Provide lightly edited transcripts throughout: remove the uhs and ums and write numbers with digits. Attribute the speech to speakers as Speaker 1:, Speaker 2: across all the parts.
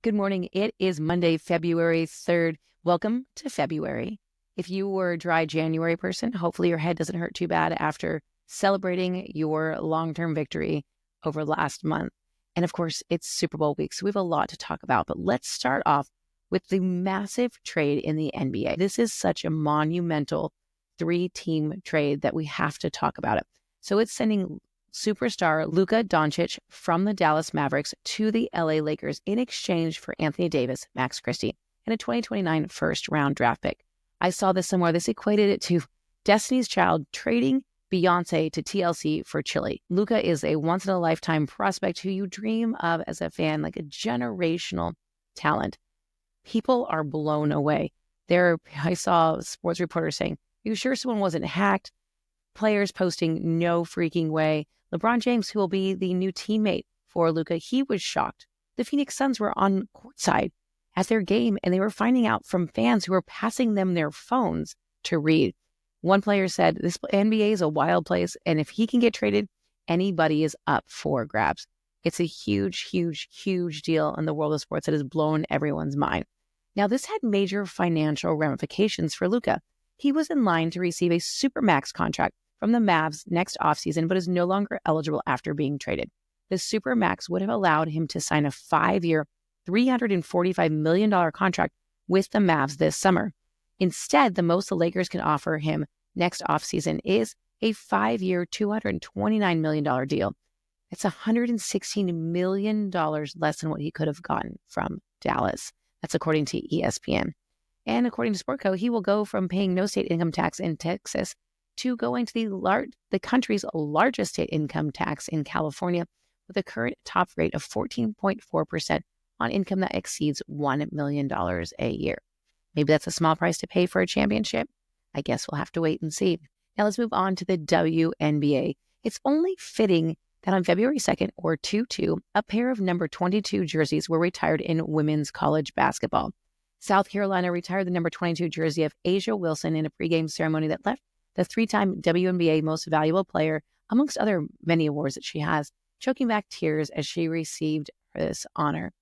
Speaker 1: Good morning. It is Monday, February 3rd. Welcome to February. If you were a dry January person, hopefully your head doesn't hurt too bad after celebrating your long-term victory over last month. And of course, it's Super Bowl week, so we have a lot to talk about. But let's start off with the massive trade in the NBA. This is such a monumental three-team trade that we have to talk about it. So it's sending superstar Luca Doncic from the Dallas Mavericks to the LA Lakers in exchange for Anthony Davis, Max Christie, and a 2029 first-round draft pick. I saw this somewhere. This equated it to Destiny's Child trading Beyonce to TLC for Chili. Luca is a once-in-a-lifetime prospect who you dream of as a fan, like a generational talent. People are blown away. I saw sports reporters saying, "Are you sure someone wasn't hacked?" Players posting, "No freaking way." LeBron James, who will be the new teammate for Luca, he was shocked. The Phoenix Suns were on courtside at their game, and they were finding out from fans who were passing them their phones to read. One player said, "This NBA is a wild place, and if he can get traded, anybody is up for grabs." It's a huge, huge, huge deal in the world of sports that has blown everyone's mind. Now, this had major financial ramifications for Luca. He was in line to receive a Supermax contract from the Mavs next offseason, but is no longer eligible after being traded. The Supermax would have allowed him to sign a 5-year, $345 million contract with the Mavs this summer. Instead, the most the Lakers can offer him next offseason is a 5-year, $229 million deal. It's $116 million less than what he could have gotten from Dallas. That's according to ESPN. And according to Sportco, he will go from paying no state income tax in Texas to going to the country's largest state income tax in California with a current top rate of 14.4% on income that exceeds $1 million a year. Maybe that's a small price to pay for a championship. I guess we'll have to wait and see. Now let's move on to the WNBA. It's only fitting that on February 2nd, or 2/2, a pair of number 22 jerseys were retired in women's college basketball. South Carolina retired the number 22 jersey of Asia Wilson in a pregame ceremony that left the 3-time WNBA Most Valuable Player, amongst other many awards that she has, choking back tears as she received this honor.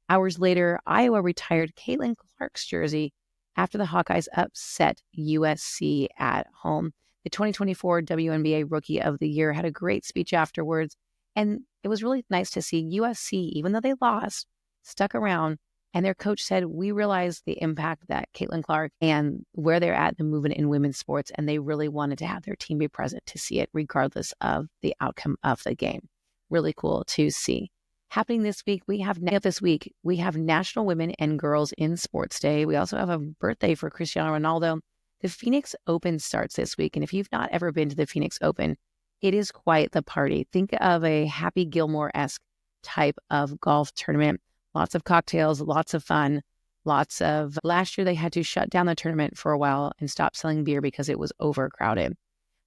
Speaker 1: Hours later, Iowa retired Caitlin Clark's jersey after the Hawkeyes upset USC at home. The 2024 WNBA Rookie of the Year had a great speech afterwards, and it was really nice to see USC, even though they lost, stuck around. And their coach said, "We realize the impact that Caitlin Clark and where they're at in the movement in women's sports, and they really wanted to have their team be present to see it regardless of the outcome of the game." Really cool to see. Happening this week, we have National Women and Girls in Sports Day. We also have a birthday for Cristiano Ronaldo. The Phoenix Open starts this week, and if you've not ever been to the Phoenix Open, it is quite the party. Think of a Happy Gilmore-esque type of golf tournament. Lots of cocktails, lots of fun, last year they had to shut down the tournament for a while and stop selling beer because it was overcrowded.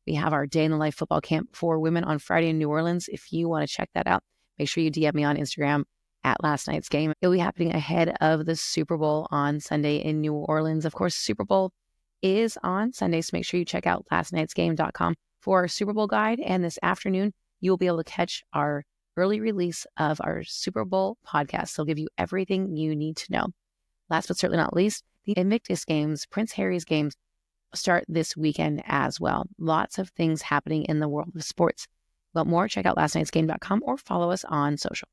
Speaker 1: We have our Day in the Life football camp for women on Friday in New Orleans. If you want to check that out, make sure you DM me on Instagram at Last Night's Game. It'll be happening ahead of the Super Bowl on Sunday in New Orleans. Of course, Super Bowl is on Sunday, so make sure you check out lastnightsgame.com for our Super Bowl guide. And this afternoon, you'll be able to catch our early release of our Super Bowl podcast. They'll give you everything you need to know. Last but certainly not least, the Invictus Games, Prince Harry's Games, start this weekend as well. Lots of things happening in the world of sports. Want more? Check out lastnightsgame.com or follow us on social.